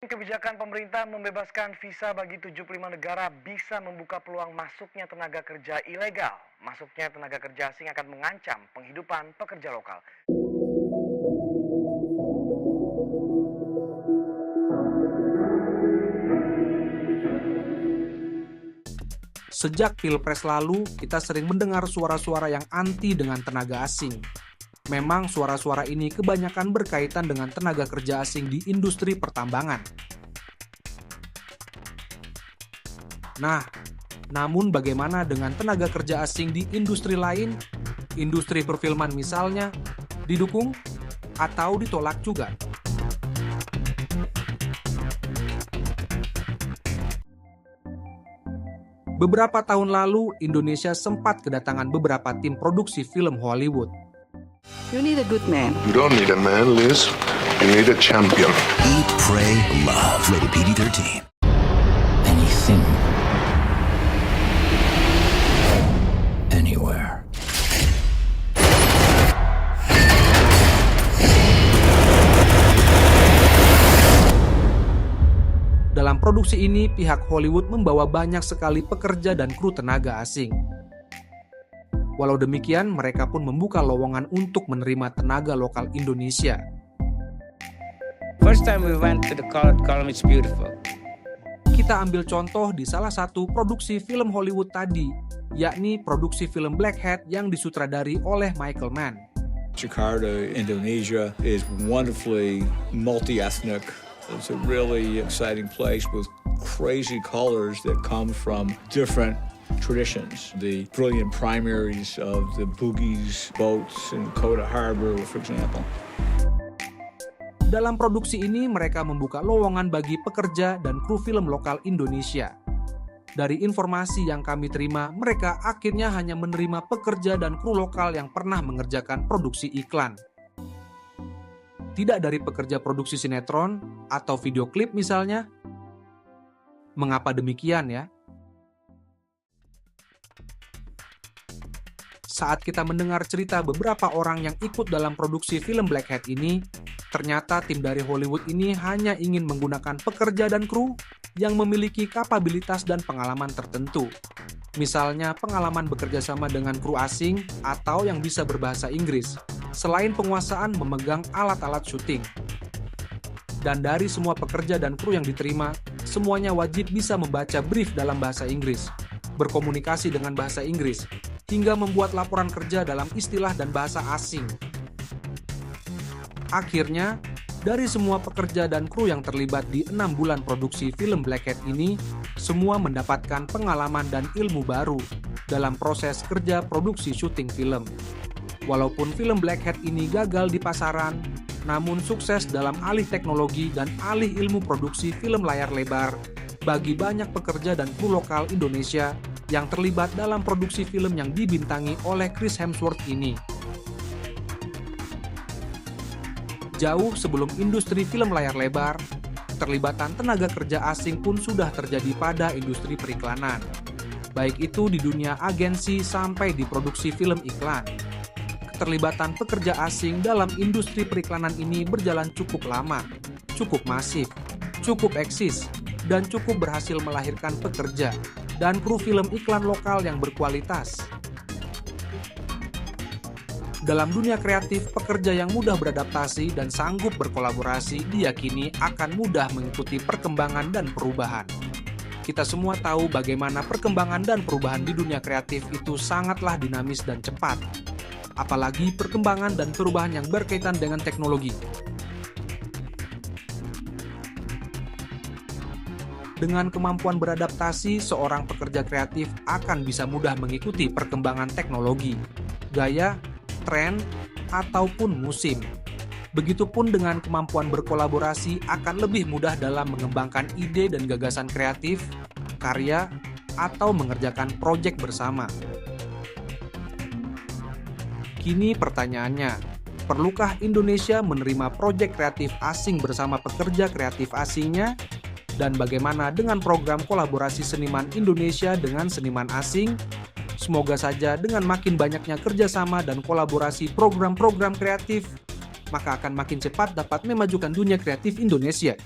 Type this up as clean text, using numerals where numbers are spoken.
Kebijakan pemerintah membebaskan visa bagi 75 negara bisa membuka peluang masuknya tenaga kerja ilegal. Masuknya tenaga kerja asing akan mengancam penghidupan pekerja lokal. Sejak Pilpres lalu, kita sering mendengar suara-suara yang anti dengan tenaga asing. Memang suara-suara ini kebanyakan berkaitan dengan tenaga kerja asing di industri pertambangan. Nah, namun bagaimana dengan tenaga kerja asing di industri lain? Industri perfilman misalnya, didukung atau ditolak juga? Beberapa tahun lalu, Indonesia sempat kedatangan beberapa tim produksi film Hollywood. You need a good man. You don't need a man, Liz. You need a champion. Eat, Pray, Love. Rated PG-13. Anything. Anywhere. Dalam produksi ini, pihak Hollywood membawa banyak sekali pekerja dan kru tenaga asing. Walau demikian, mereka pun membuka lowongan untuk menerima tenaga lokal Indonesia. First time we went to the column, it's beautiful. Kita ambil contoh di salah satu produksi film Hollywood tadi, yakni produksi film Black Hat yang disutradari oleh Michael Mann. Jakarta, Indonesia is wonderfully multi-ethnic. It's a really exciting place with crazy colors that come from different traditions. The brilliant primaries of the Boogies boats in Kota Harbor, for example. Dalam produksi ini, mereka membuka lowongan bagi pekerja dan kru film lokal Indonesia. Dari informasi yang kami terima, mereka akhirnya hanya menerima pekerja dan kru lokal yang pernah mengerjakan produksi iklan. Tidak dari pekerja produksi sinetron atau video klip misalnya. Mengapa demikian ya? Saat kita mendengar cerita beberapa orang yang ikut dalam produksi film Black Hat ini, ternyata tim dari Hollywood ini hanya ingin menggunakan pekerja dan kru yang memiliki kapabilitas dan pengalaman tertentu. Misalnya pengalaman bekerja sama dengan kru asing atau yang bisa berbahasa Inggris, selain penguasaan memegang alat-alat syuting. Dan dari semua pekerja dan kru yang diterima, semuanya wajib bisa membaca brief dalam bahasa Inggris, berkomunikasi dengan bahasa Inggris, hingga membuat laporan kerja dalam istilah dan bahasa asing. Akhirnya, dari semua pekerja dan kru yang terlibat di 6 bulan produksi film Black Hat ini, semua mendapatkan pengalaman dan ilmu baru dalam proses kerja produksi syuting film. Walaupun film Black Hat ini gagal di pasaran, namun sukses dalam alih teknologi dan alih ilmu produksi film layar lebar bagi banyak pekerja dan kru lokal Indonesia yang terlibat dalam produksi film yang dibintangi oleh Chris Hemsworth ini. Jauh sebelum industri film layar lebar, keterlibatan tenaga kerja asing pun sudah terjadi pada industri periklanan. Baik itu di dunia agensi sampai di produksi film iklan. Keterlibatan pekerja asing dalam industri periklanan ini berjalan cukup lama, cukup masif, cukup eksis, dan cukup berhasil melahirkan pekerja dan kru film iklan lokal yang berkualitas. Dalam dunia kreatif, pekerja yang mudah beradaptasi dan sanggup berkolaborasi diyakini akan mudah mengikuti perkembangan dan perubahan. Kita semua tahu bagaimana perkembangan dan perubahan di dunia kreatif itu sangatlah dinamis dan cepat. Apalagi perkembangan dan perubahan yang berkaitan dengan teknologi. Dengan kemampuan beradaptasi, seorang pekerja kreatif akan bisa mudah mengikuti perkembangan teknologi, gaya, tren, ataupun musim. Begitupun dengan kemampuan berkolaborasi akan lebih mudah dalam mengembangkan ide dan gagasan kreatif, karya, atau mengerjakan proyek bersama. Kini pertanyaannya, perlukah Indonesia menerima proyek kreatif asing bersama pekerja kreatif asingnya? Dan bagaimana dengan program kolaborasi seniman Indonesia dengan seniman asing? Semoga saja dengan makin banyaknya kerjasama dan kolaborasi program-program kreatif, maka akan makin cepat dapat memajukan dunia kreatif Indonesia.